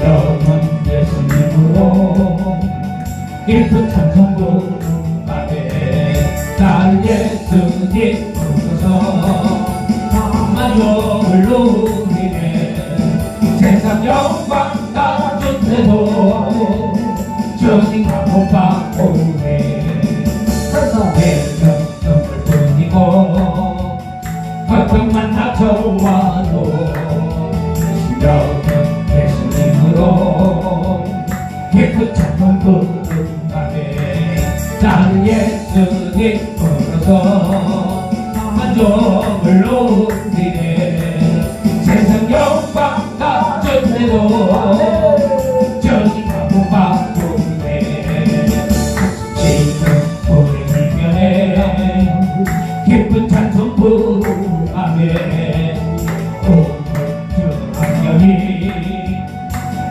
영원 예수님으로 깊은 찬송 부르네. 날 예수님 부르셔서 만족을 누리네. 세상 영광 다 준대도 주님과 못 바꾸네. 내 영성을 뿐이고 걱정만 닥쳐와도 영원 예수님으로 깊은 찬송 부르네. 나는 예수님 부르서 만족을 누리네. 세상 영광 다 준대도 주님과 못 바꾸네. 지금 우리 불변에 깊은 찬송 부르네. 오늘 주학년이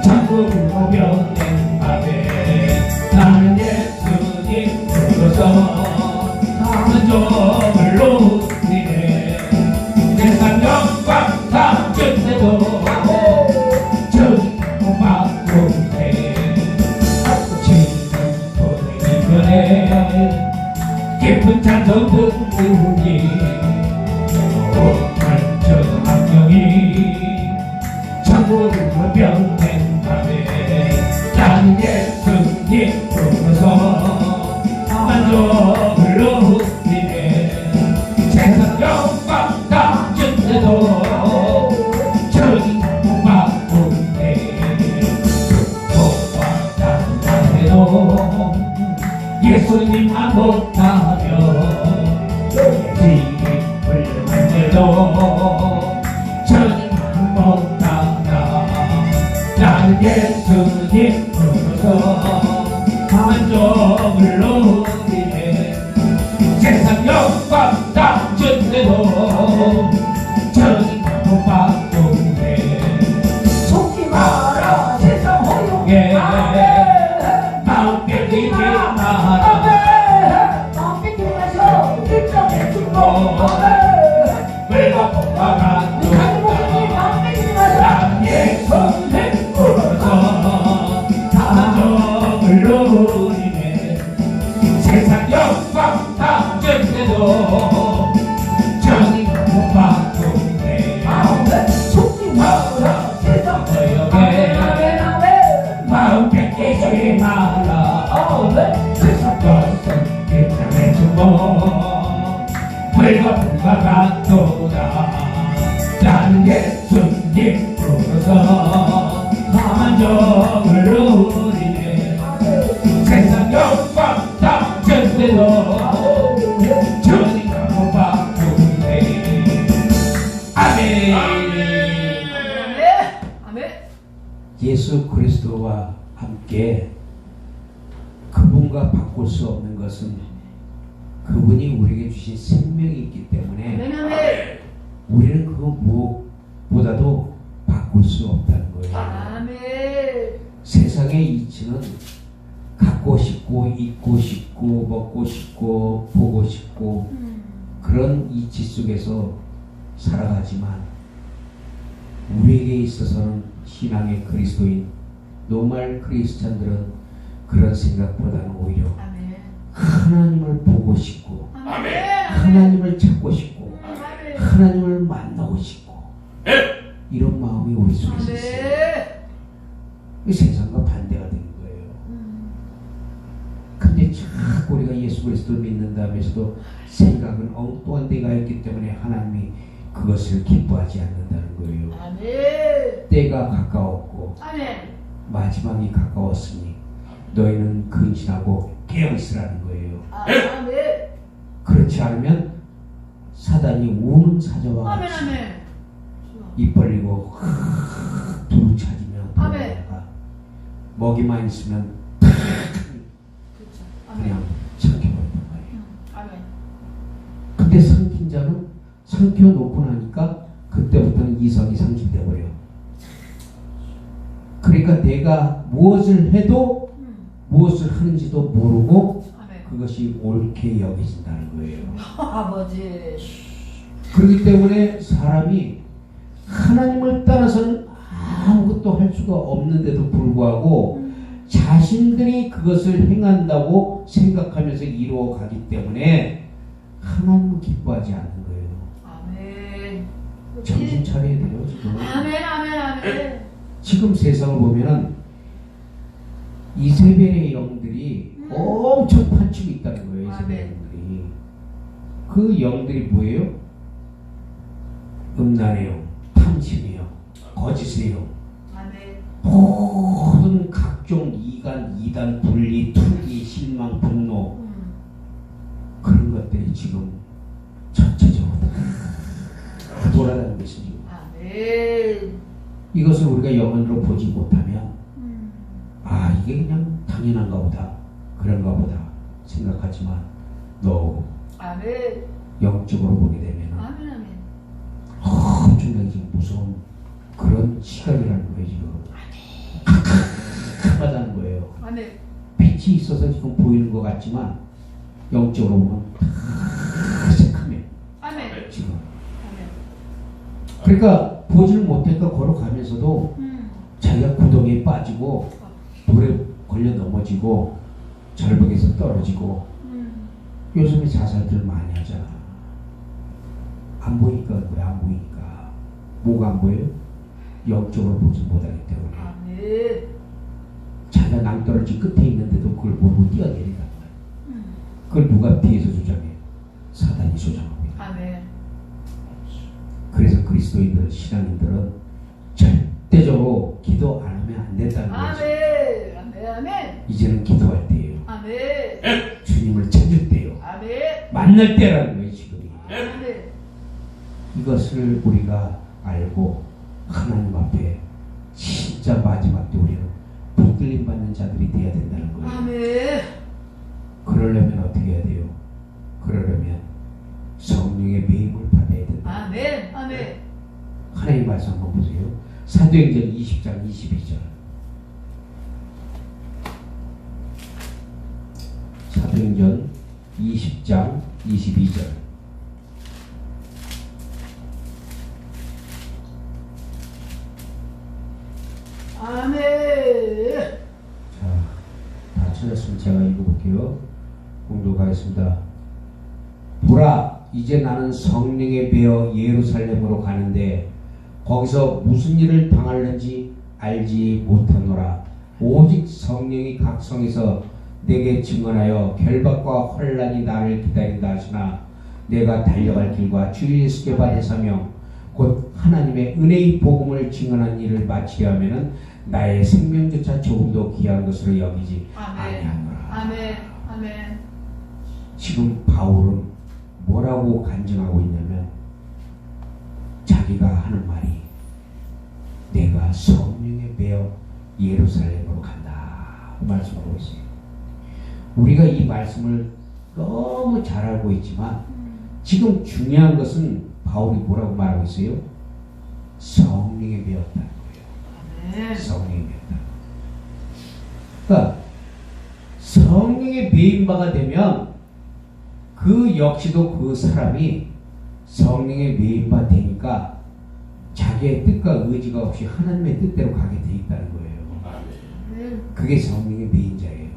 천국으로 변된 밤에 나는 예수님 부르서 만족을 누리네. 세상 영광 다 준대도 주님 못 바꾸네. 지금 우리 불변에 깊은 찬송 부르니 오늘 주학년이 천국으로 변된 밤에 나는 예수님 부르서 만족을 누리네. 세상 영광 다 준대도 주님 못 바꾸네. 보아 다해도 예수님만 못하면 집을 만들도 주님만 못하나. 나는 예수님 부르서 만족을 누리네. 세상 영광 다 준대도 주님만 못 바꾸네. 속지 마라 세상 허용해. 마음 뺏기지 마라. 마음 뺏기지 마셔. 일정의 중복. 물과 봄과 가는 목숨이 마음 뺏기지 마셔. 난 예수님 부르서 만족을 누리네. 세상 영광 다 준대도 주님 못 바꾸네. 속지 마라 세상 허용해. 마음 뺏기지 마라. 세상 것은 일상의 주고 물과 봄과 같도다. 나는 예수님 부르서 만족을 누리네. 세상 영광 다 준대도 주님과 못 바꾸네. 아멘. 아멘. 예수 그리스도와 함께 그분과 바꿀 수 없는 것은 그분이 우리에게 주신 생명이 있기 때문에 아멘. 우리는 그 무엇보다도 바꿀 수 없다는 거예요. 아멘. 세상의 이치는 갖고 싶고 입고 싶고 먹고 싶고 보고 싶고 그런 이치 속에서 살아가지만 우리에게 있어서는 신앙의 그리스도인 노말 크리스찬들은 그런 생각보다는 오히려 아멘. 하나님을 보고 싶고 아멘. 하나님을 찾고 싶고 아멘. 하나님을 만나고 싶고 이런 마음이 우리 속에 있어요. 이 세상과 반대가 되는 거예요. 근데 자꾸 우리가 예수 그리스도를 믿는다 하면서도 생각은 엉뚱한 데가 있기 때문에 하나님이 그것을 기뻐하지 않는다는 거예요. 아멘. 때가 가까웠고 아멘. 마지막이 가까웠으니 너희는 근신하고 깨어있으라는 거예요. 아멘. 그렇지 않으면 사단이 우는 사자와 아멘. 같이 아멘. 입 벌리고 두루 찾으며 아멘. 돌아다가 먹이만 있으면 그렇죠. 아멘. 그냥 삼켜버린단 말이에요. 아멘. 근데 삼킨 자는 삼켜놓고 나니까 그때부터는 이성이 상실돼 버려. 그러니까 내가 무엇을 해도 무엇을 하는지도 모르고 아멘. 그것이 옳게 여겨진다는 거예요. 아버지. 그렇기 때문에 사람이 하나님을 따라서는 아무것도 할 수가 없는데도 불구하고 자신들이 그것을 행한다고 생각하면서 이루어가기 때문에 하나님은 기뻐하지 않는 거예요. 아멘. 정신 차려야 돼요, 지금. 아멘, 아멘, 아멘. 지금 세상을 보면은 이세벨의 영들이 엄청 판치고 있다는 거예요, 이세벨의 아멘. 영들이. 그 영들이 뭐예요? 음란의 영, 탐심의 영, 거짓의 영, 아멘. 모든 각종 이간, 이단, 분리, 투기, 실망, 분노 그런 것들이 지금 전체적으로 다 돌아다니는 것이죠. 아멘. 이것을 우리가 영혼으로 보지 못하면 아 이게 그냥 당연한가 보다 그런가 보다 생각하지만 너 아멘. 영적으로 보게 되면 아멘, 아멘. 엄청나게 지금 무서운 그런 시간이라는 거예요 지금. 깜깜하다는 거예요. 아멘. 빛이 있어서 지금 보이는 것 같지만 영적으로 보면 다 새카매 아멘. 지금. 아멘. 그러니까 보지를 못하니까 걸어가면서도 자기가 구덩이에 빠지고 돌에 걸려 넘어지고 절벽에서 떨어지고 요즘에 자살들 많이 하잖아. 안 보이니까 왜 안 보이니까 뭐가 안 보여요? 영적으로 보지 못하기 때문에 아멘. 자기가 낭떠러지 끝에 있는데도 그걸 보고 뛰어내린단 말이야. 그걸 누가 뒤에서 조장해? 사단이 조장합니다. 아멘. 그래서 그리스도인들, 신앙인들은 절대적으로 기도 안 하면 안 된다는 거죠. 아멘. 아멘. 아멘. 이제는 기도할 때예요. 아멘. 주님을 찾을 때요. 아멘. 만날 때라는 거예요, 지금이. 아멘. 이것을 우리가 알고 하나님 앞에 진짜 마지막 때 우리는 붙들림 받는 자들이 되어야 된다는 거예요. 아멘. 그러려면 어떻게 해야 돼요? 그러려면 성령의 매임을 받아야 된다. 아멘. 아멘. 하나님 말씀 한번 보세요. 사도행전 20장 22절. 사도행전 20장 22절. 아멘. 자, 다 찾았으면 제가 읽어볼게요. 공독하겠습니다. 보라, 이제 나는 성령에 배어 예루살렘으로 가는데 거기서 무슨 일을 당할는지 알지 못하노라. 오직 성령이 각 성에서 내게 증언하여 결박과 혼란이 나를 기다린다 하시나 내가 달려갈 길과 주 예수께 받은 사명 곧 하나님의 은혜의 복음을 증언한 일을 마치려 하면은 나의 생명조차 조금도 귀한 것으로 여기지 아니하노라. 아멘. 아멘. 지금 바울은 뭐라고 간증하고 있냐면 자기가 하는 말이 내가 성령에 배어 예루살렘으로 간다 그 말씀하고 있어요. 우리가 이 말씀을 너무 잘 알고 있지만 지금 중요한 것은 바울이 뭐라고 말하고 있어요? 성령에 배었다는 거예요. 아멘. 성령에 배었다. 그러니까 성령에 배인 바가 되면 그 역시도 그 사람이 성령에 배인 바 되니까 자기의 뜻과 의지가 없이 하나님의 뜻대로 가게 돼 있다는 거예요. 그게 성령의 배인 자예요.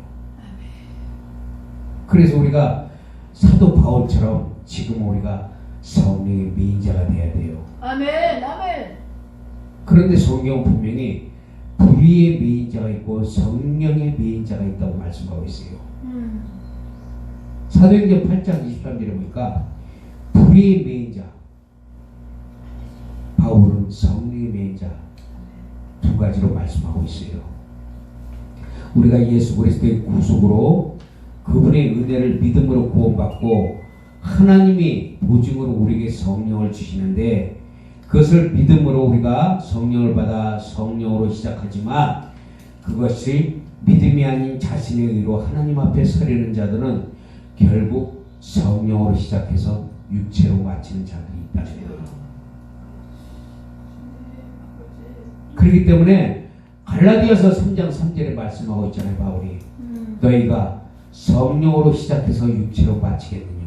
그래서 우리가 사도 바울처럼 지금 우리가 성령의 배인자가 돼야 돼요. 아멘. 아멘. 그런데 성경은 분명히 불의의 배인자가 있고 성령의 배인자가 있다고 말씀하고 있어요. 사도행전 8장 23절에 보니까 불의의 배인자 바울은 성령의 배인자 두 가지로 말씀하고 있어요. 우리가 예수 그리스도의 구속으로 그분의 은혜를 믿음으로 구원받고 하나님이 보증으로 우리에게 성령을 주시는데 그것을 믿음으로 우리가 성령을 받아 성령으로 시작하지만 그것이 믿음이 아닌 자신의 의로 하나님 앞에 서려는 자들은 결국 성령으로 시작해서 육체로 마치는 자들이 있다는 거예요. 그렇기 때문에 갈라디아서 3장 3절에 말씀하고 있잖아요. 바울이 너희가 성령으로 시작해서 육체로 마치겠느냐.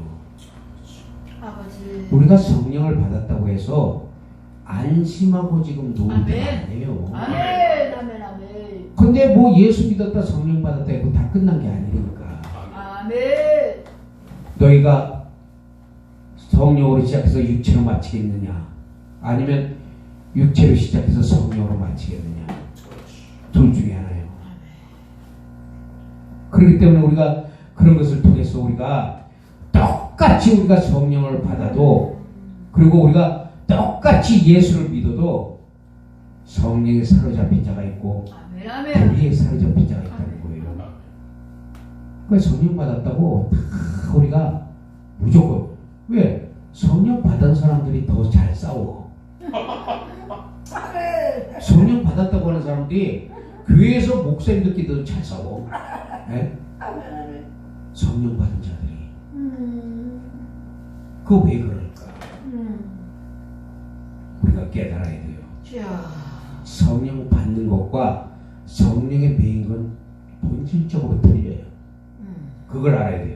아버지. 우리가 성령을 받았다고 해서 안심하고 지금 노는 게 아멘. 아니에요. 아멘. 아멘. 아멘. 근데 뭐 예수 믿었다 성령 받았다 이거 다 끝난 게 아니니까. 아멘. 너희가 성령으로 시작해서 육체로 마치겠느냐 아니면 육체로 시작해서 성령으로 마치겠느냐 둘 중에 하나예요. 그렇기 때문에 우리가 그런 것을 통해서 우리가 똑같이 우리가 성령을 받아도 그리고 우리가 똑같이 예수를 믿어도 성령에 사로잡힌 자가 있고 아멘. 아멘. 불의에 사로잡힌 자가 있다는 거예요. 그러니까 성령 받았다고 다 우리가 무조건 왜? 성령 받은 사람들이 더 잘 싸워. 성령 받았다고 하는 사람들이 교회에서 목사님들끼리 더 잘 싸워. 네? 성령 받은 자들이. 그거 왜 그럴까? 우리가 깨달아야 돼요. 성령 받는 것과 성령의 배인 건 본질적으로 틀려요. 그걸 알아야 돼요.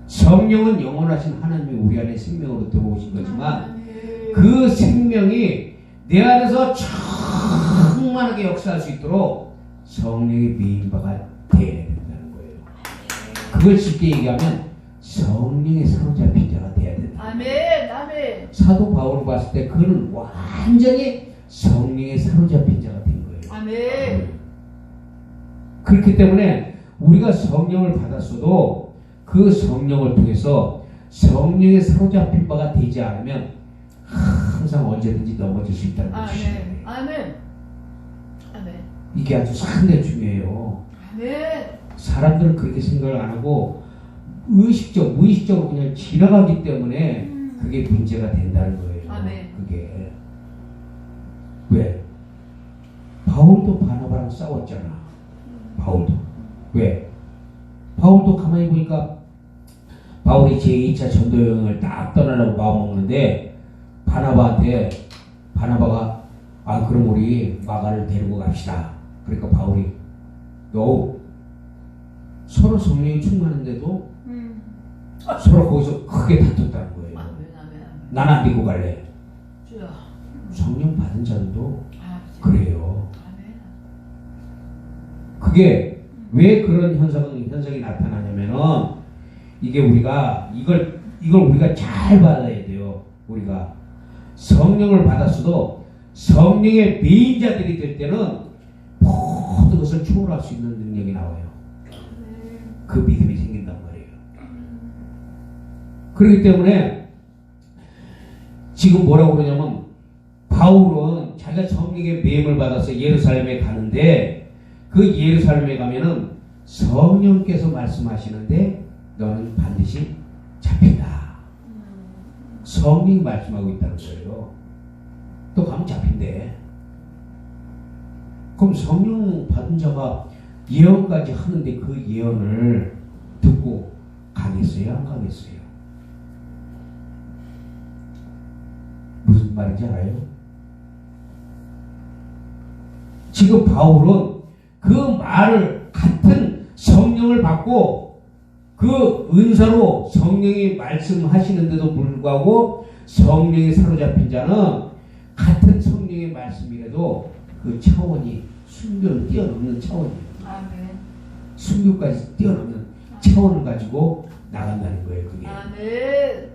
성령은 영원하신 하나님이 우리 안에 생명으로 들어오신 거지만 그 생명이 내 안에서 충만하게 역사할 수 있도록 성령의 배인 바가 되어야 된다는 거예요. 그걸 쉽게 얘기하면 성령에 사로잡힌 자가 되어야 된다. 아멘. 아멘. 사도 바울을 봤을 때 그는 완전히 성령에 사로잡힌 자가 된 거예요. 아멘. 그렇기 때문에 우리가 성령을 받았어도 그 성령을 통해서 성령에 사로잡힌 바가 되지 않으면 항상 언제든지 넘어질 수 있다는 것이에요. 아멘. 아멘. 아멘. 이게 아주 상당히 중요해요. 아멘. 사람들은 그렇게 생각을 안 하고 무의식적으로 그냥 지나가기 때문에 그게 문제가 된다는 거예요. 아멘. 그게 왜? 바울도 바나바랑 싸웠잖아. 바울도 왜? 바울도 가만히 보니까 바울이 제2차 전도 여행을 딱 떠나려고 마음먹는데 바나바가 그럼 우리 마가를 데리고 갑시다. 그러니까 바울이 너 서로 성령이 충만한데도 서로 거기서 크게 다퉜다는 거예요. 아멘. 아멘. 나는 안 데리고 갈래. 주여. 성령 받은 자들도 아버지. 그래요. 아멘. 그게 왜 그런 현상이 나타나냐면은 이게 우리가 이걸 우리가 잘 받아야 돼요. 우리가 성령을 받았어도 성령의 배인자들이 될 때는 모든 것을 초월할 수 있는 능력이 나와요. 그 믿음이 생긴단 말이에요. 그렇기 때문에 지금 뭐라고 그러냐면 바울은 자기가 성령의 배임을 받아서 예루살렘에 가는데 그 예루살렘에 가면은 성령께서 말씀하시는데 너는 반드시 잡힌다. 성령이 말씀하고 있다는 거예요. 또 가면 잡힌대. 그럼 성령 받은 자가 예언까지 하는데 그 예언을 듣고 가겠어요? 안 가겠어요? 무슨 말인지 알아요? 지금 바울은 그 말을 같은 성령을 받고 그 은사로 성령이 말씀하시는데도 불구하고 성령에 사로잡힌 자는 같은 성령의 말씀이라도 그 차원이 순교를 뛰어넘는 차원이에요. 아멘. 순교까지 뛰어넘는 차원을 가지고 나간다는 거예요. 그게. 아멘.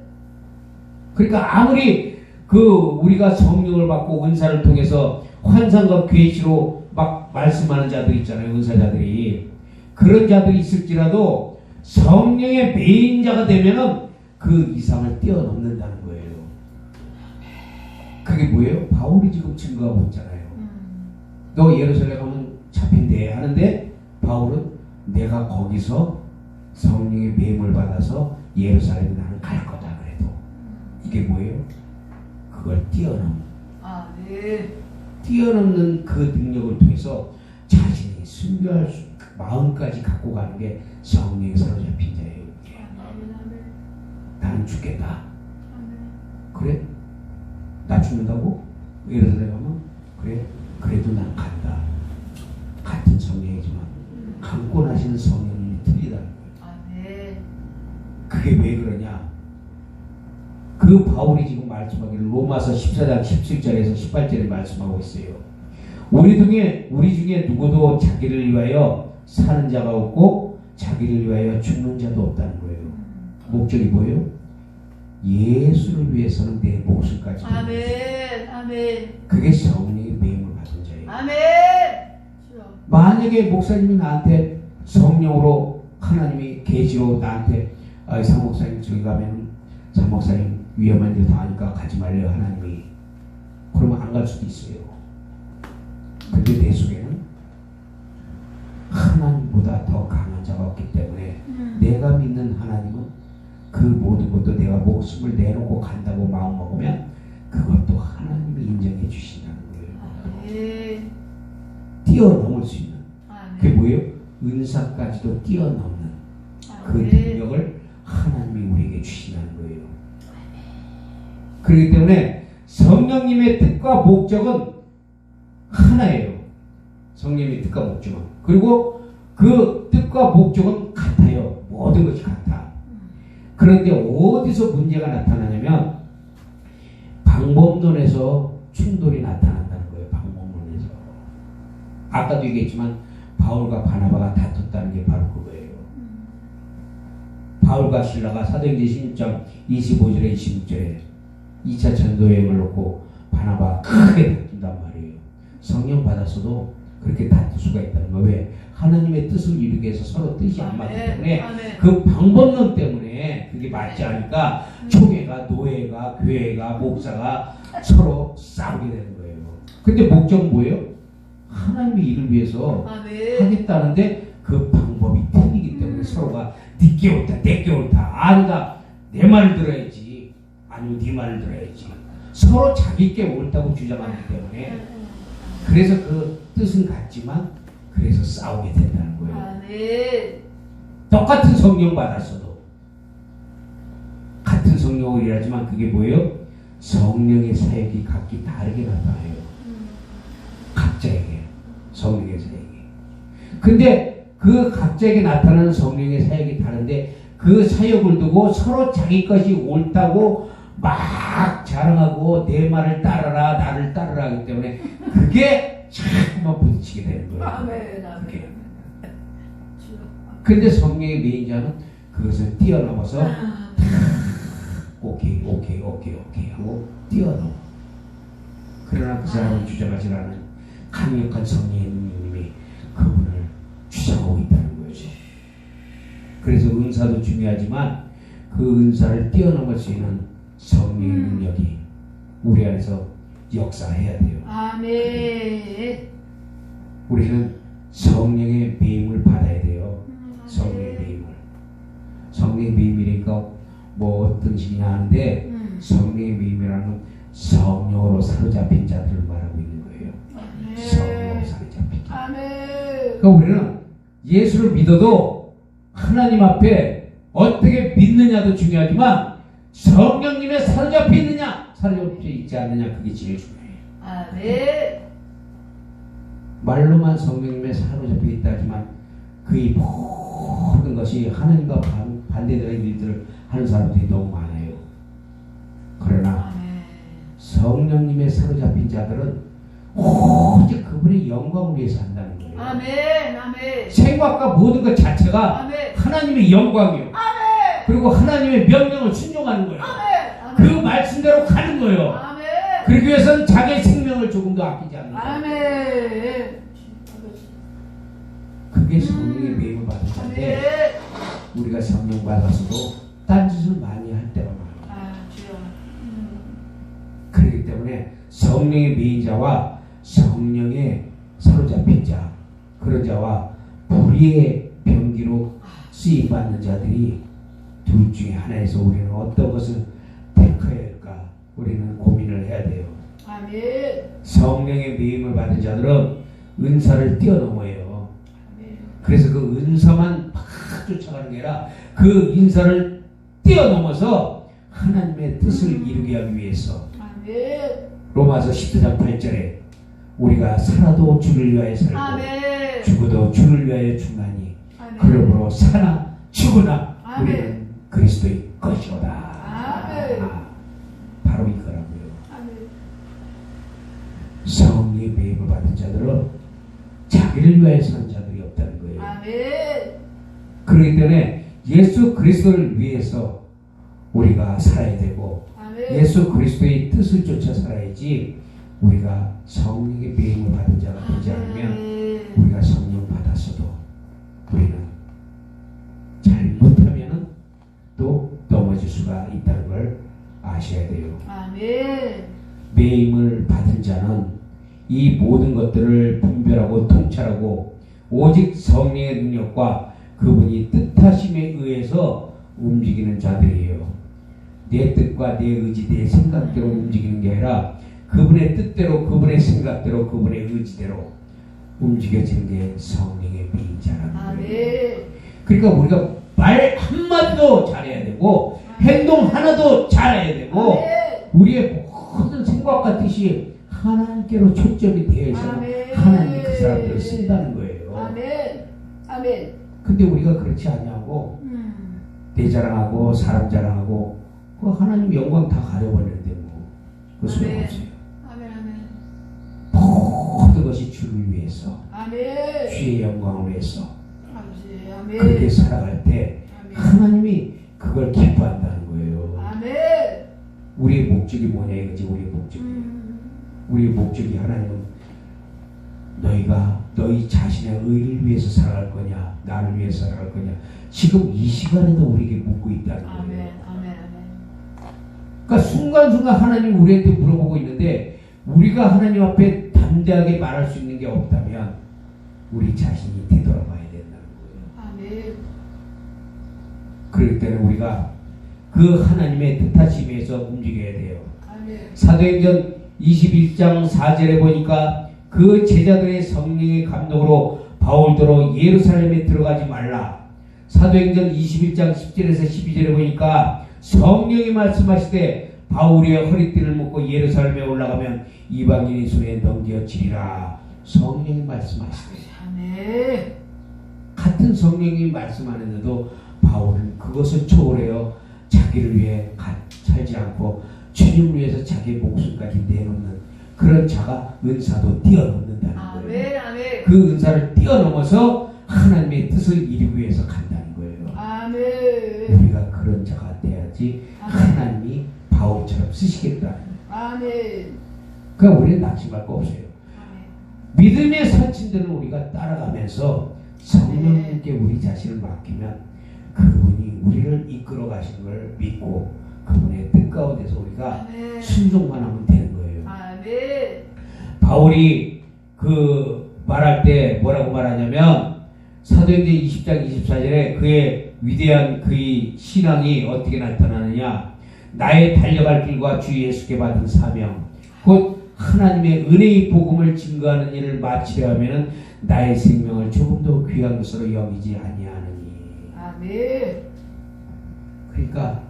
그러니까 아무리 우리가 성령을 받고 은사를 통해서 환상과 계시로 막 말씀하는 자들 있잖아요. 은사자들이. 그런 자들이 있을지라도 성령의 배인자가 되면은 그 이상을 뛰어넘는다는 거예요. 그게 뭐예요? 바울이 지금 증거하고 있잖아요. 너 예루살렘 가면 잡힌대 하는데 바울은 내가 거기서 성령의 배임을 받아서 예루살렘에 나는 갈 거다 그래도 이게 뭐예요? 그걸 뛰어넘는 그 능력을 통해서 자신이 순교할 마음까지 갖고 가는 게 성령에 사로잡힌 자예요. 나는 죽겠다. 그래? 나 죽는다고? 예루살렘 가면? 그래? 그래도 난 간다. 같은 성령이지만 감고 나시는 성령이 틀리다는 거예요. 그게 왜 그러냐? 그 바울이 지금 말씀하기를 로마서 14장 17절에서 18절에 말씀하고 있어요. 우리 중에 누구도 자기를 위하여 사는 자가 없고 자기를 위하여 죽는 자도 없다는 거예요. 목적이 뭐예요? 예수를 위해서는 내 목숨까지. 아멘. 아멘. 그게 성령의 배임을 받은 자예요. 아멘. 주여. 만약에 목사님이 나한테 성령으로 하나님이 계시로 나한테 상 목사님 저기 가면 상 목사님 위험한 일 당하니까 가지 말래요 하나님이. 그러면 안 갈 수도 있어요. 근데 내 속에는 하나님보다 더 강한 자가 없기 때문에 내가 믿는 하나님은 그 모든 것도 내가 목숨을 내놓고 간다고 마음먹으면 그것도 하나님이 인정해 주신다는 거예요. 아멘. 뛰어넘을 수 있는. 그게 아멘. 뭐예요? 은사까지도 뛰어넘는 그 아멘. 능력을 하나님이 우리에게 주신다는 거예요. 그렇기 때문에 성령님의 뜻과 목적은 하나예요. 성령님의 뜻과 목적은. 그리고 그 뜻과 목적은 같아요. 모든 것이 같아. 그런데 어디서 문제가 나타나냐면 방법론에서 충돌이 나타난다는 거예요. 방법론에서. 아까도 얘기했지만 바울과 바나바가 다퉜다는 게 바로 그거예요. 바울과 실라가 사도행전 16장 25절에 26절에 2차 전도여행을 놓고 바나바 크게 다툰단 말이에요. 성령 받았어도 그렇게 다툴 수가 있다는 거예요. 왜? 하나님의 뜻을 이루기 위해서 서로 뜻이 안 맞기 때문에 아멘. 그 방법론 때문에 그게 맞지 않으니까 총회가, 노예가, 교회가, 목사가 서로 싸우게 되는 거예요. 근데 목적은 뭐예요? 하나님의 일을 위해서 아멘. 하겠다는데 그 방법이 틀리기 때문에 서로가 네게 옳다, 내게 옳다, 아니다, 내 말을 들어야지, 아니면 네 말을 들어야지. 서로 자기께 옳다고 주장하기 때문에 그래서 그 뜻은 같지만 그래서 싸우게 된다는 거예요. 아멘. 똑같은 성령 받았어도 같은 성령을 일하지만 그게 뭐예요? 성령의 사역이 각기 다르게 나타나요. 각자에게 성령의 사역이. 근데 그 각자에게 나타나는 성령의 사역이 다른데 그 사역을 두고 서로 자기 것이 옳다고 막 자랑하고 내 말을 따르라 나를 따르라 하기 때문에 그게 자꾸만 부딪히게 되는 거예요. 아멘. 그게. 아멘. 주여. 근데 성령의 메인자는 그것을 뛰어넘어서 오케이 하고 뛰어넘어. 그러나 그 사람은 주장하지 않은 강력한 성령님이 그분을 주장하고 있다는 거죠. 그래서 은사도 중요하지만 그 은사를 뛰어넘을 수 있는 성령의 능력이 우리 안에서 역사해야 돼요. 아멘. 우리는 성령의 배임을 받아야 돼요. 성령의 배임을. 성령의 배임이니까 뭐 어떤 식이냐 하는데 성령의 배임이라는 건 성령으로 사로잡힌 자들을 말하고 있는 거예요. 성령으로 사로잡힌 자. 아멘. 그러니까 우리는 예수를 믿어도 하나님 앞에 어떻게 믿느냐도 중요하지만 성령님의 사로잡혀 있느냐 사로잡혀 있지 않느냐 그게 제일 중요해요. 아멘. 말로만 성령님의 사로잡혀 있다 하지만 그의 모든 것이 하나님과 반대되는 일들을 하는 사람들이 너무 많아요. 그러나 아멘. 성령님의 사로잡힌 자들은 오직 그분의 영광을 위해서 한다는 거예요. 아멘. 아멘. 생각과 모든 것 자체가 아멘. 하나님의 영광이에요. 아멘. 그리고 하나님의 명령을 순종하는 거예요. 아멘. 그 말씀대로 가는 거예요. 아멘. 그러기 위해서는 자기의 생명을 조금도 아끼지 않는 거예요. 아멘. 그게 성령의 배임을 받은 자인데 우리가 성령 받아서도 딴짓을 많이 할 때가 많아요. 아, 주여. 그렇기 때문에 성령의 배인자와 성령의 사로잡힌 자 그런 자와 불의의 병기로 쓰임받는 자들이 둘 중에 하나에서 우리는 어떤 것을 택해야 할까 우리는 고민을 해야 돼요. 아멘. 성령의 배임을 받은 자들은 은사를 뛰어넘어요. 아멘. 그래서 그 은사만 막 쫓아가는 게 아니라 그 인사를 뛰어넘어서 하나님의 뜻을 이루게 하기 위해서 아멘. 로마서 14장 8절에 우리가 살아도 주를 위하여 살고 아멘. 죽어도 주를 위하여 죽나니 아멘. 그러므로 사나 죽으나 아멘. 우리는 그리스도의 것이오다. 아멘. 성령의 배임을 받은 자들은 자기를 위하여 사는 자들이 없다는 거예요. 아멘. 그렇기 때문에 예수 그리스도를 위해서 우리가 살아야 되고 아멘. 예수 그리스도의 뜻을 쫓아 살아야지 우리가 성령의 배임을 받은 자가 되지 않으면 우리가 성령 받았어도 우리는 잘못하면 또 넘어질 수가 있다는 걸 아셔야 돼요. 아멘. 배임을 받은 자는 이 모든 것들을 분별하고 통찰하고 오직 성령의 능력과 그분이 뜻하심에 의해서 움직이는 자들이에요. 내 뜻과 내 의지, 내 생각대로 움직이는 게 아니라 그분의 뜻대로, 그분의 생각대로, 그분의 의지대로 움직여지는 게 성령의 배임자라는 거예요. 아멘. 그러니까 우리가 말 한마디도 잘해야 되고 행동 하나도 잘해야 되고 아멘. 우리의 모든 생각과 뜻이 하나님께로 초점이 되어 있어야 아멘. 하나님이 그 사람들을 쓴다는 거예요. 아멘. 아멘. 근데 우리가 그렇지 않냐고 내 자랑하고 사람 자랑하고 그 하나님 영광 다 가려버리는데 뭐 그 소용없어요. 아멘. 아멘. 모든 것이 주를 위해서 아멘. 주의 영광을 위해서 아버지. 아멘. 그렇게 살아갈 때 아멘. 하나님이 그걸 기뻐한다는 거예요. 아멘. 우리의 목적이 뭐냐 이거지. 우리의 목적이 우리의 목적이 하나님은 너희가 너희 자신의 의를 위해서 살아갈 거냐 나를 위해서 살아갈 거냐 지금 이 시간에도 우리에게 묻고 있다는 거예요. 아멘. 아멘. 아멘. 그러니까 순간순간 하나님 우리한테 물어보고 있는데 우리가 하나님 앞에 담대하게 말할 수 있는 게 없다면 우리 자신이 되돌아봐야 된다는 거예요. 아멘. 그렇기 때문에 우리가 그 하나님의 뜻하심에서 움직여야 돼요. 아멘. 사도행전 21장 4절에 보니까 그 제자들의 성령의 감동으로 바울더러 예루살렘에 들어가지 말라. 사도행전 21장 10절에서 12절에 보니까 성령이 말씀하시되 바울의 허리띠를 묶고 예루살렘에 올라가면 이방인의 손에 넘겨지리라. 성령이 말씀하시되 아멘. 같은 성령이 말씀하는데도 바울은 그것을 초월해요. 자기를 위해 살지 않고 주님을 위해서 자기의 목숨까지 내놓는 그런 자가 은사도 뛰어넘는다는 거예요. 아멘. 아멘. 그 은사를 뛰어넘어서 하나님의 뜻을 이루기 위해서 간다는 거예요. 아멘. 우리가 그런 자가 돼야지 하나님이 바울처럼 쓰시겠다. 아멘. 그러니까 우리는 낙심할 거 없어요. 믿음의 선친들은 우리가 따라가면서 성령님께 우리 자신을 맡기면 그분이 우리를 이끌어 가시는 걸 믿고 그분의 뜻 가운데서 우리가 아멘. 순종만 하면 되는 거예요. 아멘. 바울이 그 말할 때 뭐라고 말하냐면 사도행전 20장 24절에 그의 위대한 그의 신앙이 어떻게 나타나느냐 나의 달려갈 길과 주 예수께 받은 사명 곧 하나님의 은혜의 복음을 증거하는 일을 마치려 하면은 나의 생명을 조금 더 귀한 것으로 여기지 아니하느니. 아멘. 그러니까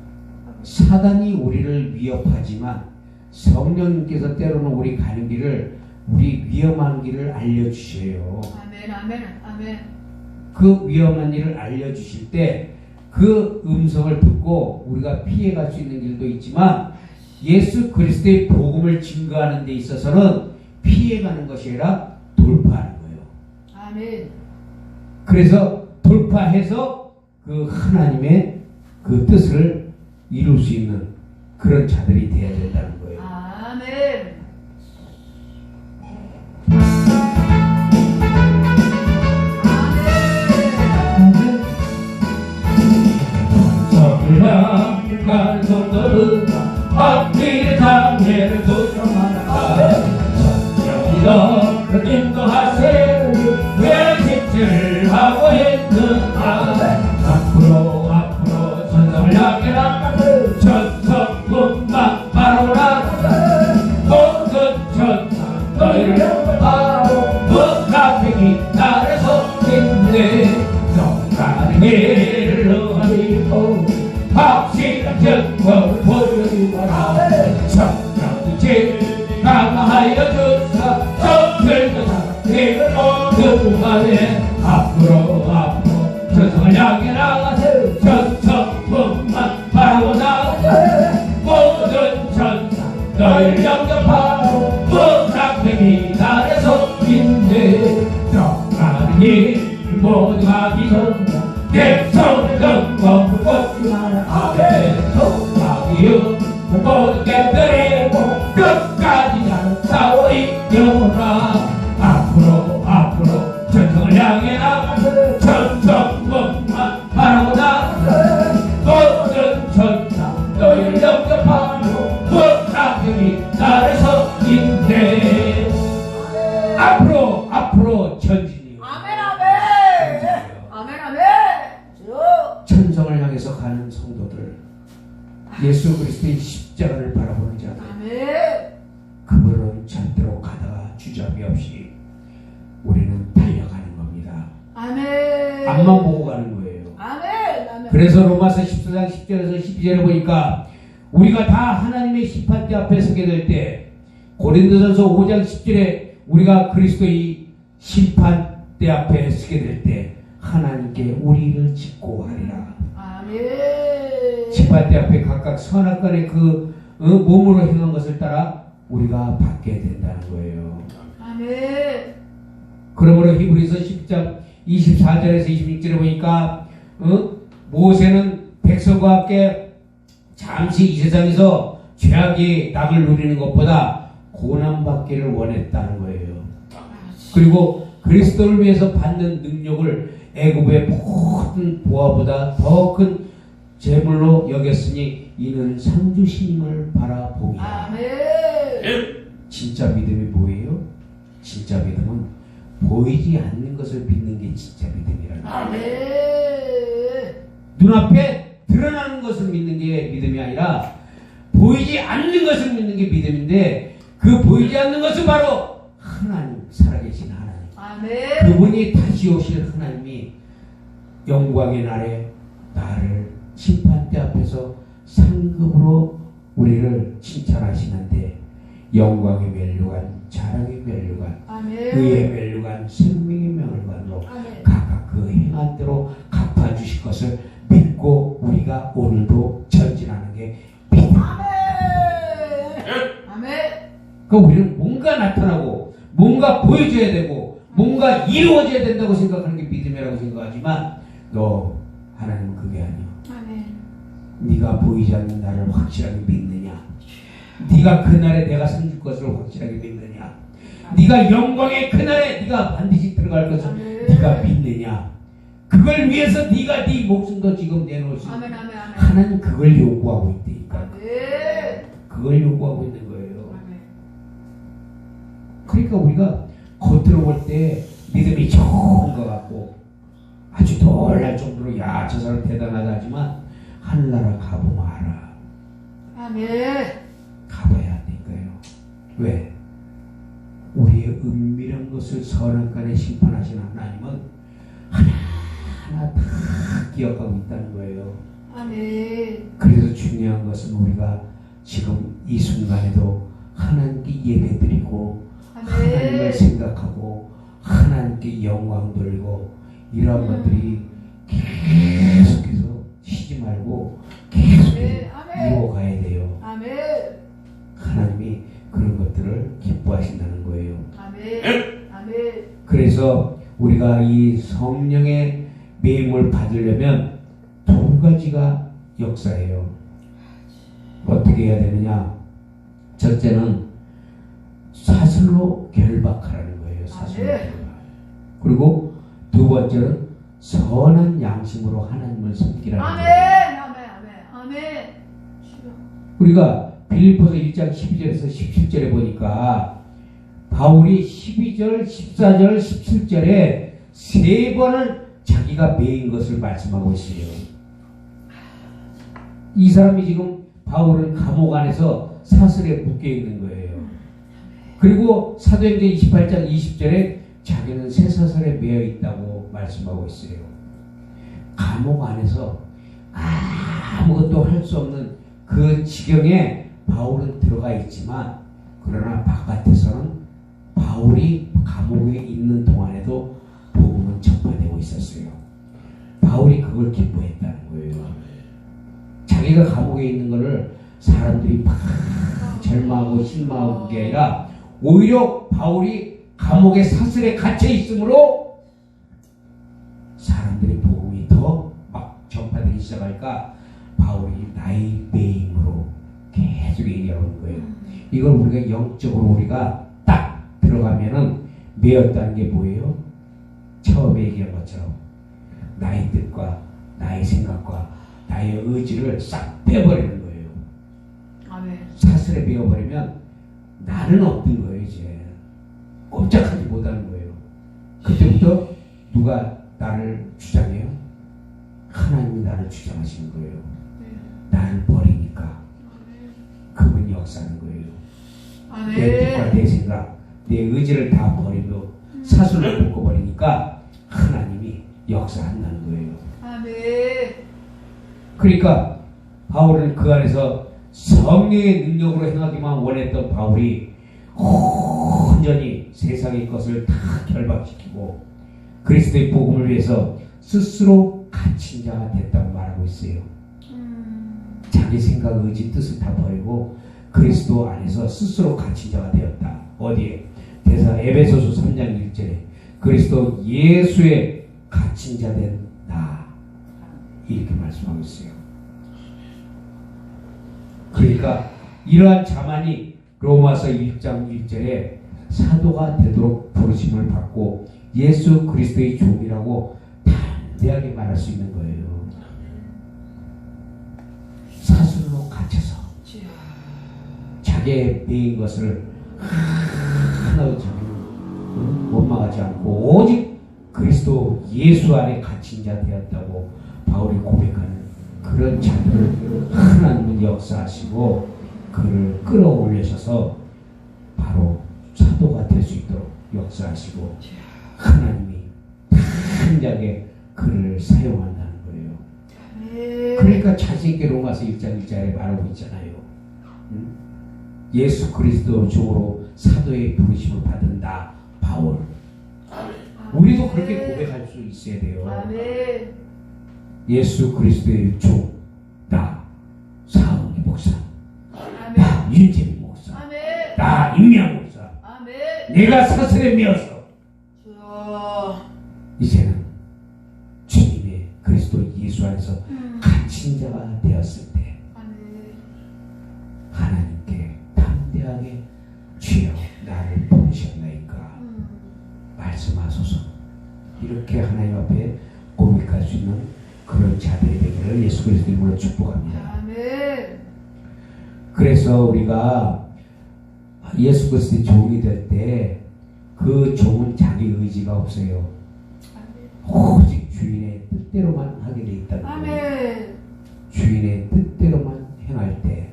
사단이 우리를 위협하지만 성령님께서 때로는 우리 가는 길을 우리 위험한 길을 알려주셔요. 아멘. 아멘. 아멘. 그 위험한 일을 알려주실 때 그 음성을 듣고 우리가 피해갈 수 있는 길도 있지만 예수 그리스도의 복음을 증거하는 데 있어서는 피해가는 것이 아니라 돌파하는 거예요. 아멘. 그래서 돌파해서 그 하나님의 그 뜻을 이룰 수 있는 그런 자들이 되어야 된다는 거예요. 아멘. 성령과 손들은 앞뒤의 장애를 조정하라. 성령이 너를 인도하세 왜 집질하고 있는가. 앞으로 천성을 향해 나가세 천성뿐만 바라보라. 모든 천성 너희를 바라보 문 앞에 기다려 서있네. 너가는 길을 너희고 확실한 증거를 보여주거라. 성령이지 강하여 주사 정들도 사람들을 모두 말해. 앞으로 천성을 향해 나가세 천성뿐만 바라보 나가세. 모든 천사 너희를 영접하고 문 앞에 기다려 향해서 가는 성도들, 예수 그리스도의 십자가를 바라보는 자들, 아멘. 그분은 절대로 가다가 주저함이 없이 우리는 달려가는 겁니다. 아멘. 앞만 보고 가는 거예요. 아멘. 아멘. 그래서 로마서 14장 10절에서 12절에 보니까 우리가 다 하나님의 심판대 앞에 서게 될 때, 고린도전서 5장 10절에 우리가 그리스도의 심판대 앞에 서게 될 때 하나님께 우리를 직고하리라. 아멘. 심판대 앞에 각각 선악간의 그 몸으로 행한 것을 따라 우리가 받게 된다는 거예요. 아멘. 그러므로 히브리서 10장 24절에서 26절에 보니까 모세는 백성과 함께 잠시 이 세상에서 죄악의 낙을 누리는 것보다 고난받기를 원했다는 거예요. 그리고 그리스도를 위해서 받는 능력을 애굽의 모든 보화보다 더 큰 재물로 여겼으니 이는 상주심을 바라봅니다. 아멘. 진짜 믿음이 뭐예요? 진짜 믿음은 보이지 않는 것을 믿는 게 진짜 믿음이라는 거예요. 아멘. 눈앞에 드러나는 것을 믿는 게 믿음이 아니라 보이지 않는 것을 믿는 게 믿음인데, 그 보이지 않는 것은 바로 하나님, 살아계신 하나님. 아멘. 그분이 다시 오실 하나님이 영광의 날에 나를 심판대 앞에서 상급으로 우리를 칭찬하시는데, 영광의 멸류관, 자랑의 멸류관, 아멘. 의의 멸류관, 생명의 멸류관으로 아멘. 각각 그 행한 대로 갚아주실 것을 믿고 우리가 오늘도 전진하는 게 믿음. 아멘. 아멘. 그러니까 우리는 뭔가 나타나고 뭔가 보여줘야 되고 뭔가 이루어져야 된다고 생각하는 게 믿음이라고 생각하지만, 너 하나님은 그게 아니야. 아멘. 네가 보이지 않는 나를 확실하게 믿느냐? 네가 그날에 내가 상줄 것을 확실하게 믿느냐? 네가 영광의 그날에 네가 반드시 들어갈 것을 아멘. 네가 믿느냐? 그걸 위해서 네가 네 목숨도 지금 내놓을 수 있는, 아멘. 아멘. 아멘. 하나님 그걸 요구하고 있다니까. 아멘. 그걸 요구하고 있는 거예요. 아멘. 그러니까 우리가 겉으로 볼 때 믿음이 좋은 것 같고 아주 놀랄 정도로 야, 저 사람 대단하다 하지만 하늘나라 가보면 알아. 아멘. 가봐야 한다니까요. 왜? 우리의 은밀한 것을 선악간에 심판하시는 하나님은 하나하나 다 기억하고 있다는 거예요. 아멘. 그래서 중요한 것은 우리가 지금 이 순간에도 하나님께 예배드리고 하나님을 아멘. 생각하고 하나님께 영광 돌리고 이러한 것들이 계속해서 쉬지 말고 계속 아멘. 이루어가야 돼요. 아멘. 하나님이 그런 것들을 기뻐하신다는 거예요. 아멘. 아멘. 그래서 우리가 이 성령의 매임을 받으려면 두 가지가 역사예요. 어떻게 해야 되느냐? 첫째는 사슬로 결박하라는 거예요. 사슬로 아멘. 결박. 그리고 두 번째는 선한 양심으로 하나님을 섬기라는 아멘. 거예요. 아멘. 아멘. 아멘. 우리가 빌립보서 1장 12절에서 17절에 보니까 바울이 12절, 14절, 17절에 세 번을 자기가 매인 것을 말씀하고 있어요. 이 사람이 지금 바울은 감옥 안에서 사슬에 묶여 있는 거예요. 그리고 사도행전 28장 20절에 자기는 쇠사슬에 매여 있다고 말씀하고 있어요. 감옥 안에서 아무것도 할 수 없는 그 지경에 바울은 들어가 있지만, 그러나 바깥에서는 바울이 감옥에 있는 동안에도 복음은 전파되고 있었어요. 바울이 그걸 기뻐했다는 거예요. 자기가 감옥에 있는 것을 사람들이 막 절망하고 실망하고 그게 아니라 오히려 바울이 감옥의 사슬에 갇혀 있으므로 사람들이 복음이 더 막 전파되기 시작하니까 바울이 나의 매임으로 계속 얘기하고 있는 거예요. 이걸 우리가 영적으로 우리가 딱 들어가면은 매였다는 게 뭐예요? 처음에 얘기한 것처럼 나의 뜻과 나의 생각과 나의 의지를 싹 빼버리는 거예요. 아멘. 사슬에 매어버리면 나는 없는 거예요. 이제 꼼짝하지 못하는 거예요. 그때부터 누가 나를 주장해요? 하나님이 나를 주장하시는 거예요. 네. 나를 버리니까 그분이 역사하는 거예요. 내 뜻과 내 생각, 내 의지를 다 버리고 사슬로 묶어버리니까 하나님이 역사한다는 거예요. 아멘. 그러니까 바울은 그 안에서 성령의 능력으로 행하기만 원했던 바울이 온전히 세상의 것을 다 결박시키고 그리스도의 복음을 위해서 스스로 갇힌 자가 됐다고 말하고 있어요. 자기 생각, 의지, 뜻을 다 버리고 그리스도 안에서 스스로 갇힌 자가 되었다. 어디에? 에베소서 3장 1절에 그리스도 예수의 갇힌 자 된 나 이렇게 말씀하고 있어요. 그러니까 이러한 자만이 로마서 1장 1절에 사도가 되도록 부르심을 받고 예수 그리스도의 종이라고 담대하게 말할 수 있는 거예요. 사슬로 갇혀서 자기의 배인 것을 하나도 원망하지 않고 오직 그리스도 예수 안에 갇힌 자 되었다고 바울이 고백하는 그런 자들을 하나님은 역사하시고 그를 끌어올리셔서 바로 사도가 될 수 있도록 역사하시고 하나님이 당장에 그를 사용한다는 거예요. 그러니까 자신있게 로마서 1장 1절에 말하고 있잖아요. 예수 그리스도 종으로 사도의 부르심을 받은 나 바울. 우리도 그렇게 고백할 수 있어야 돼요. 아멘. 예수 그리스도의 종, 나 사은기 목사, 아멘. 나 윤재미 목사, 아멘. 나 임명 목사, 아멘. 내가 사슬에 메어서 주여. 이제는 주님의 그리스도 예수 안에서 갇힌 자가 되었을 때 아멘. 하나님께 담대하게 주여 나를 부르셨나이까 말씀하소서 이렇게 하나님 앞에 고백할 수 있는 그런 자들이 되기를 예수 그리스도 이름으로 축복합니다. 아멘. 그래서 우리가 예수 그리스도의 종이 될 때 그 종은 자기 의지가 없어요. 오직 주인의 뜻대로만 하게 돼 있다는 거예요. 아멘. 주인의 뜻대로만 행할 때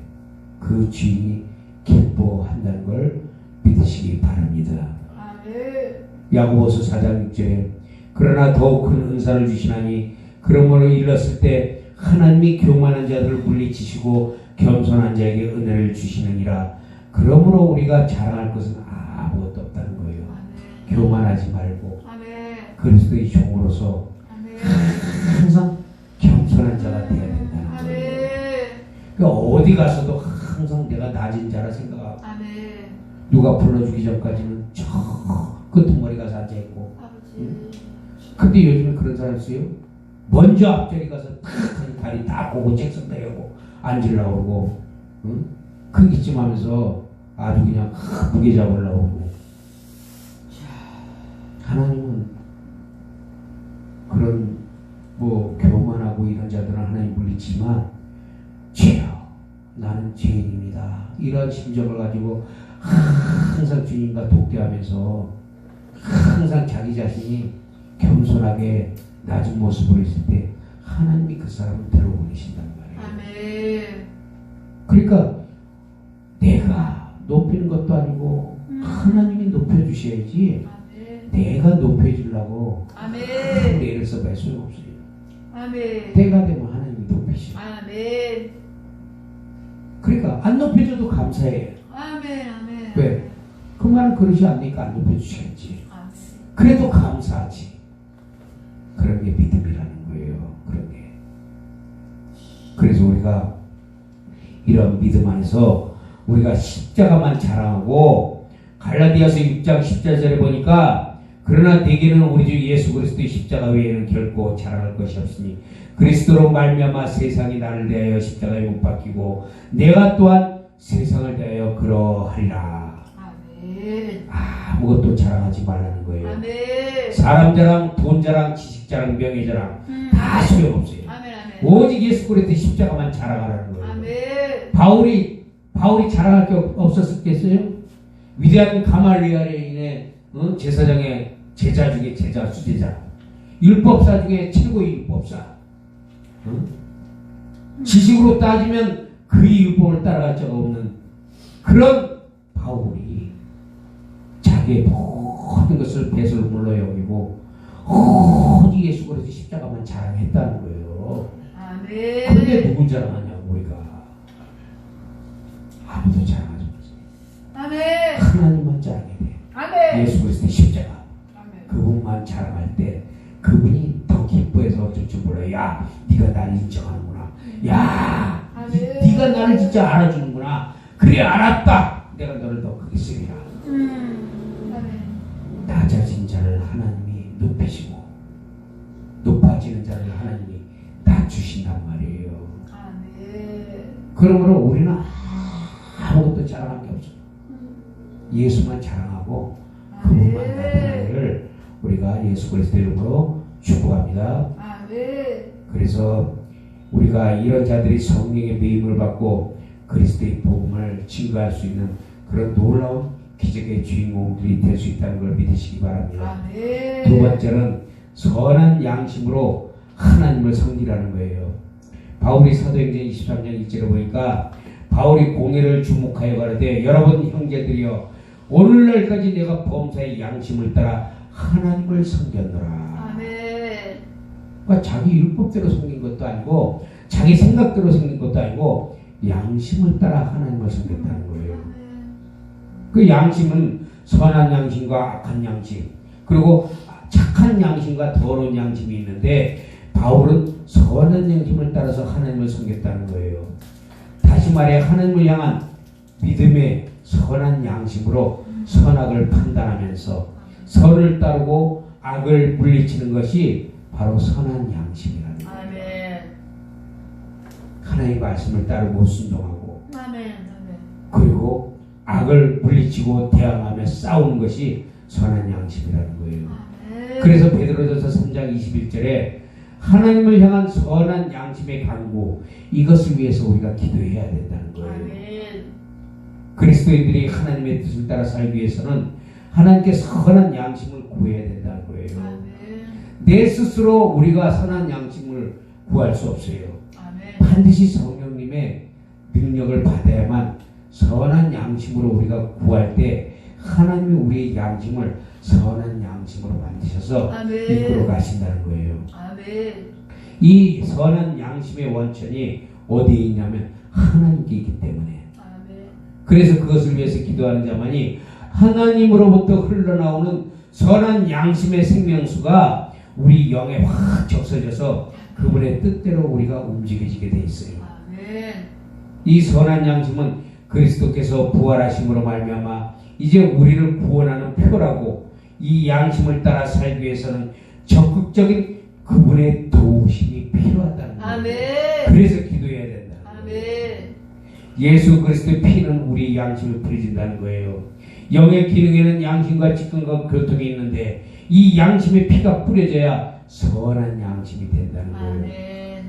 그 주인이 기뻐한다는 걸 믿으시기 바랍니다. 아멘. 야고보서 4장 6절에 그러나 더욱 큰 은사를 주시나니 그러므로 일렀을 때 하나님이 교만한 자들을 물리치시고 겸손한 자에게 은혜를 주시느니라. 그러므로 우리가 자랑할 것은 아무것도 없다는 거예요. 아멘. 교만하지 말고 아멘. 그리스도의 종으로서 아멘. 항상 겸손한 자가 되어야 된다는 거예요. 아멘. 그러니까 어디 가서도 항상 내가 낮은 자라 생각하고 아멘. 누가 불러주기 전까지는 저 끄트머리 가서 앉아있고 아버지. 근데 요즘에 그런 사람 있어요? 먼저 앞자리 가서 탁 다리 딱 보고 책상 내려고 앉으려고 그러고 응? 큰 기침 하면서 아주 그냥 무게 잡으려고 그러고 하나님은 그런 뭐 교만하고 이런 자들은 하나님 물리치지만 주여 나는 죄인입니다 이런 심정을 가지고 항상 주님과 독대하면서 항상 자기 자신이 겸손하게 낮은 모습으로 있을 때 하나님이 그 사람을 들어보내신단 말이에요. 아멘. 그러니까 내가 높이는 것도 아니고 하나님이 높여주셔야지 아멘. 내가 높여주려고 아멘. 내를 써봐야 소용없어요. 아멘. 때가 되면 하나님이 높이시죠. 아멘. 그러니까 안 높여줘도 감사해요. 아멘. 아멘. 왜? 그 말은 그러지 않으니까 안 높여주시겠지. 아멘. 그래도 감사하지. 그런 게 믿음이라는 거예요. 그런 게. 그래서 우리가 이런 믿음 안에서 우리가 십자가만 자랑하고 갈라디아서 6장 10절에 보니까 그러나 대개는 우리 주 예수 그리스도의 십자가 외에는 결코 자랑할 것이 없으니 그리스도로 말미암아 세상이 나를 대하여 십자가에 못 박히고 내가 또한 세상을 대하여 그러하리라. 아멘. 아무것도 자랑하지 말라는 거예요. 아멘. 사람 자랑, 돈 자랑, 지식 자랑, 명예 자랑 다 소용없어요. 아멘. 아멘. 오직 예수 그리스도의 십자가만 자랑하라는 거예요. 아멘. 바울이 자랑할 게 없었겠어요? 위대한 가말리엘의 제사장의 제자 중에 제자, 수제자, 율법사 중에 최고의 율법사. 응? 지식으로 따지면 그의 율법을 따라갈 자가 없는 그런 바울이 자기의 모든 것을 배설물로 여기고 오직 예수 그리스도 십자가만 자랑했다는 거예요. 아멘. 그런데 누굴 자랑하냐고 우리가. 아무도 자랑하지 못해. 아멘. 하나님만 자랑해야 돼. 아멘. 예수 그리스도 십자가. 아멘. 그분만 자랑할 때 그분이 더 기뻐해서 어쩔 줄 몰라요. 야, 네가 나를 인정하는구나. 야, 아멘. 네가 나를 진짜 알아주는구나. 그래, 알았다. 내가 너를 더 크게 쓰리라. 아멘. 낮아진 자를 하나님이 높이시고 높아지는 자를 하나님이 낮추신단 말이에요. 아멘. 그러므로 우리는 아무것도 자랑할 게 없어요. 예수만 자랑하고 그분만 나타나기를 우리가 예수 그리스도 이름으로 축복합니다. 아멘. 그래서 우리가 이런 자들이 성령의 매임을 받고 그리스도의 복음을 증거할 수 있는 그런 놀라운 기적의 주인공들이 될 수 있다는 걸 믿으시기 바랍니다. 아멘. 두 번째는 선한 양심으로 하나님을 섬기라는 거예요. 바울이 사도행전 23장 1절에 보니까 바울이 공회를 주목하여 가로되 여러분 형제들이여 오늘날까지 내가 범사의 양심을 따라 하나님을 섬겼노라. 아멘. 그러니까 자기 율법대로 섬긴 것도 아니고 자기 생각대로 섬긴 것도 아니고 양심을 따라 하나님을 섬겼다는 거예요. 그 양심은 선한 양심과 악한 양심 그리고 착한 양심과 더러운 양심이 있는데 바울은 선한 양심을 따라서 하나님을 섬겼다는 거예요. 다시 말해 하나님을 향한 믿음의 선한 양심으로 선악을 판단하면서 선을 따르고 악을 물리치는 것이 바로 선한 양심이라는 거예요. 아멘. 하나님의 말씀을 따르고 순종하고 아멘. 그리고 악을 물리치고 대항하며 싸우는 것이 선한 양심이라는 거예요. 아멘. 그래서 베드로전서 3장 21절에 하나님을 향한 선한 양심의 강구 이것을 위해서 우리가 기도해야 된다는 거예요. 아멘. 그리스도인들이 하나님의 뜻을 따라 살기 위해서는 하나님께 선한 양심을 구해야 된다는 거예요. 아멘. 내 스스로 우리가 선한 양심을 구할 수 없어요. 아멘. 반드시 성령님의 능력을 받아야만 선한 양심으로 우리가 구할 때 하나님이 우리의 양심을 선한 양심으로 만드셔서 아멘. 이끌어 가신다는 거예요. 아멘. 이 선한 양심의 원천이 어디에 있냐면 하나님께 있기 때문에 아멘. 그래서 그것을 위해서 기도하는 자만이 하나님으로부터 흘러나오는 선한 양심의 생명수가 우리 영에 확 적셔져서 그분의 뜻대로 우리가 움직여지게 돼 있어요. 아멘. 이 선한 양심은 그리스도께서 부활하심으로 말미암아 이제 우리를 구원하는 표라고 이 양심을 따라 살기 위해서는 적극적인 그분의 도우심이 필요하다는 거예요. 아멘. 그래서 기도해야 된다. 아멘. 예수 그리스도의 피는 우리 양심을 뿌려진다는 거예요. 영의 기능에는 양심과 직근과 교통이 있는데 이 양심의 피가 뿌려져야 선한 양심이 된다는 거예요. 아멘.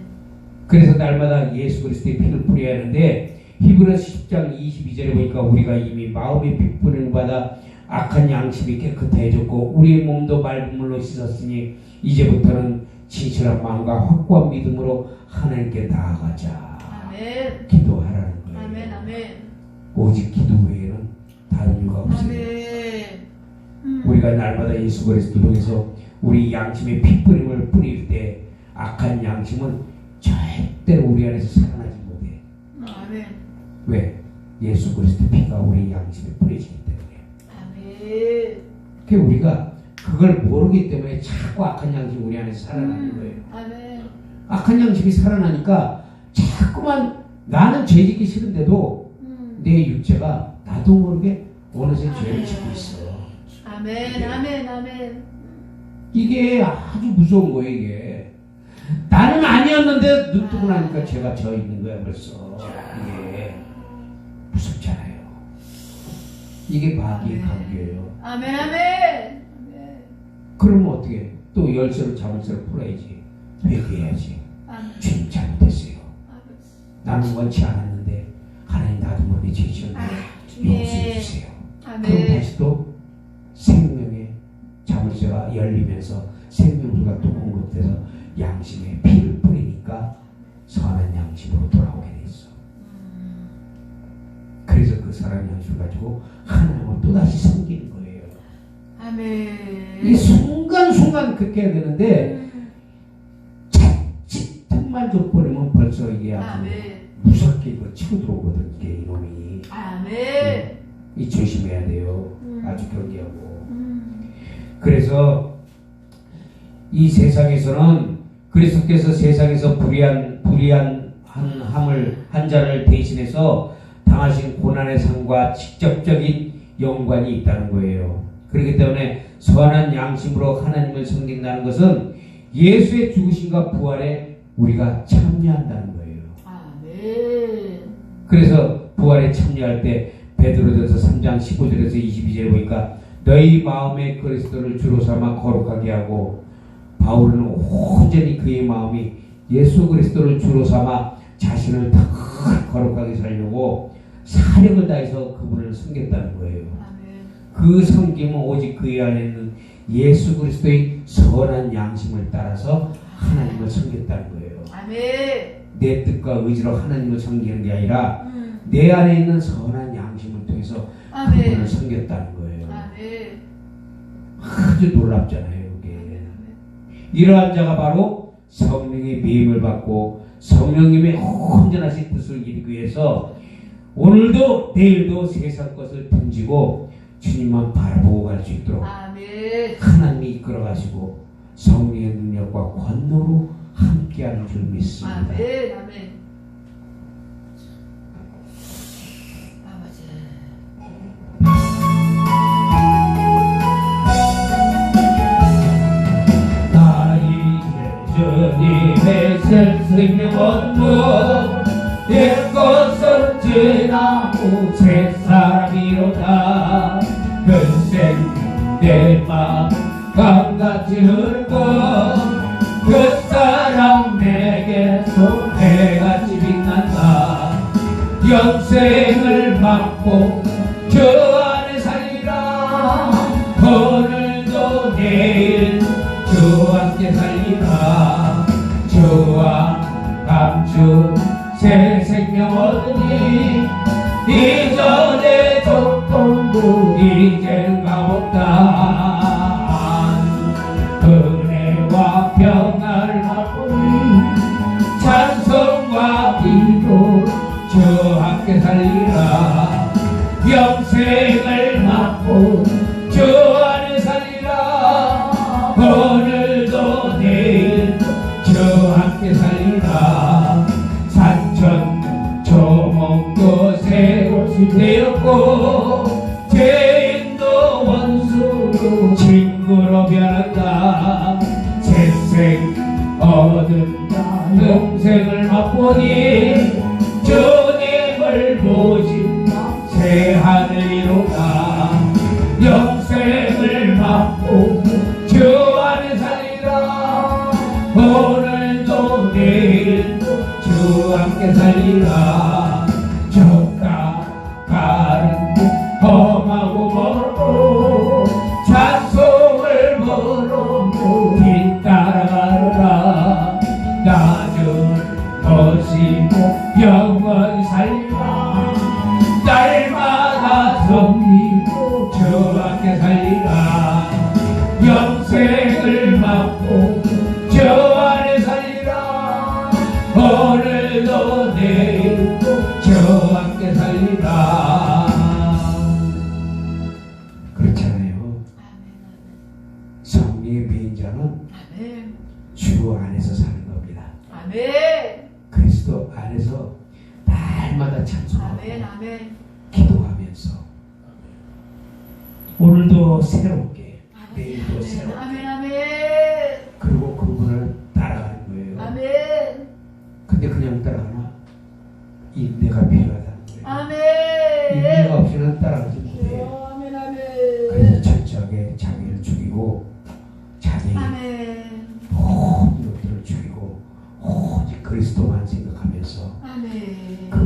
그래서 날마다 예수 그리스도의 피를 뿌려야 하는데 히브리서 10장 22절에 보니까 우리가 이미 마음의 피 뿌리는 받아 악한 양심이 깨끗해졌고 우리의 몸도 맑은 물로 씻었으니 이제부터는 진실한 마음과 확고한 믿음으로 하나님께 나아가자. 아멘. 기도하라는 거예요. 아멘. 아멘. 오직 기도 외에는 다른 이유가 없어요. 아멘. 우리가 날마다 예수 그리스도를 통해서 우리 양심의 핏뿌림을 뿌릴 때 악한 양심은 절대로 우리 안에서 살아나지 못해. 아멘. 왜? 예수 그리스도 피가 우리 양심에 뿌려지기 때문에. 아멘. 그 우리가 그걸 모르기 때문에 자꾸 악한 양심이 우리 안에서 살아나는 거예요. 아멘. 악한 양심이 살아나니까 자꾸만 나는 죄 짓기 싫은데도 내 육체가 나도 모르게 어느새 죄를 짓고 있어. 아멘. 아멘. 아멘. 이게 아주 무서운 거예요. 이게 나는 아니었는데 눈 뜨고 나니까 죄가 져 있는 거야. 벌써 이게 무섭잖아요. 이게 마귀의 관계예요. 아멘. 아멘. 그러면 어떻게 또 열쇠로 자물쇠로 풀어야지. 회개해야지. 아멘. 주님 잘못했어요. 나는 원치 않았는데 하나님 나도 모르게 죄 지었는데 용서해 주세요. 그럼 아멘. 다시 또 생명의 자물쇠가 열리면서 생명수가 또 공급돼서 양심의 피를 뿌리니까 그 사랑의 양식을 가지고 하나님을 또다시 섬기는 거예요. 아멘. 이 순간순간 그렇게 해야 되는데 자칫 틈만 줘버리면 벌써 이게 아주 아멘. 무섭게 이거 치고 들어오거든 이게 이놈이. 아멘. 이 조심해야 돼요. 아주 경계하고. 그래서 이 세상에서는 그리스도께서 세상에서 불의한 한 자를 대신해서 당하신 고난의 상과 직접적인 연관이 있다는 거예요. 그렇기 때문에 선한 양심으로 하나님을 섬긴다는 것은 예수의 죽으심과 부활에 우리가 참여한다는 거예요. 아멘. 그래서 부활에 참여할 때 베드로전서 3장 15절에서 22절에 보니까 너희 마음에 그리스도를 주로 삼아 거룩하게 하고, 바울은 온전히 그의 마음이 예수 그리스도를 주로 삼아 자신을 더 거룩하게 살려고 사력을 다해서 그분을 섬겼다는 거예요. 아멘. 그 섬김은 오직 그의 안에 있는 예수 그리스도의 선한 양심을 따라서 하나님을 섬겼다는 거예요. 아멘. 내 뜻과 의지로 하나님을 섬기는 게 아니라 내 안에 있는 선한 양심을 통해서 아멘. 그분을 섬겼다는 거예요. 아멘. 아주 놀랍잖아요, 그게. 이러한 자가 바로 성령의 미임을 받고 성령님의 온전하신 뜻을 이루기 위해서 오늘도 내일도 세상 것을 던지고 주님만 바라보고 갈 수 있도록 아멘. 하나님이 이끌어 가시고 성령의 능력과 권노로 함께하는 줄 믿습니다. 아멘. 아멘. 아버지. 나 이제 주님의 생명 원무 옛것은 지나고 새 사람이로다. 근생 내 맘 강같이 흐르고 그 사람 내게서 해같이 빛난다. 영생을 받고 주 안에 살리라. 오늘도 내일 주 함께 살리라. 주와 감추 새 생명 얻으니 이전에 줬던 그 이제는 값없다. 은혜와 평안을 맛보니 찬송과 기도 주 함께 살리라. 영생을 맛보 주 안에 살리라. 오늘도 내일도 주 함께 살리라. 산천 조목도 새 옷이 되었고 죄인도 원수도 친구로 변한다. 새생 얻은 영생을 맛보니 주님을 보지 새 하늘이로다. 영생을 맛보 주 안에 살리라. 오늘도 내일도 주 함께 살리라. 좁다 가는 길 험하고 멀고 찬송을 부르고 뒤따라가라. 나중 모시고 영원히 살리라. 날마다 섬기고 주 함께 살리라. 영생을 맛보 주 안에 살리라. 오늘도 내일도 주 함께 살리라. 그렇잖아요. 성령의 배인자는 아멘. 주 안에서 사는 겁니다. 아멘. 그리스도 안에서 날마다 찬송하고 아멘. 아멘. 기도하면서 오늘도 새롭게 내일도 새롭게 아멘. 아멘. 그리고 그분을 따라가는 거예요. 아멘. 근데 그냥 따라가나? 인내가 필요하다는 거예요. 아멘. 인내가 없이는 따라가지 못해요. 아멘. 그래서 아멘. 철저하게 자기를 죽이고 자기 아멘. 모든 것들을 죽이고 오직 그리스도만 생각하면서 아멘. 그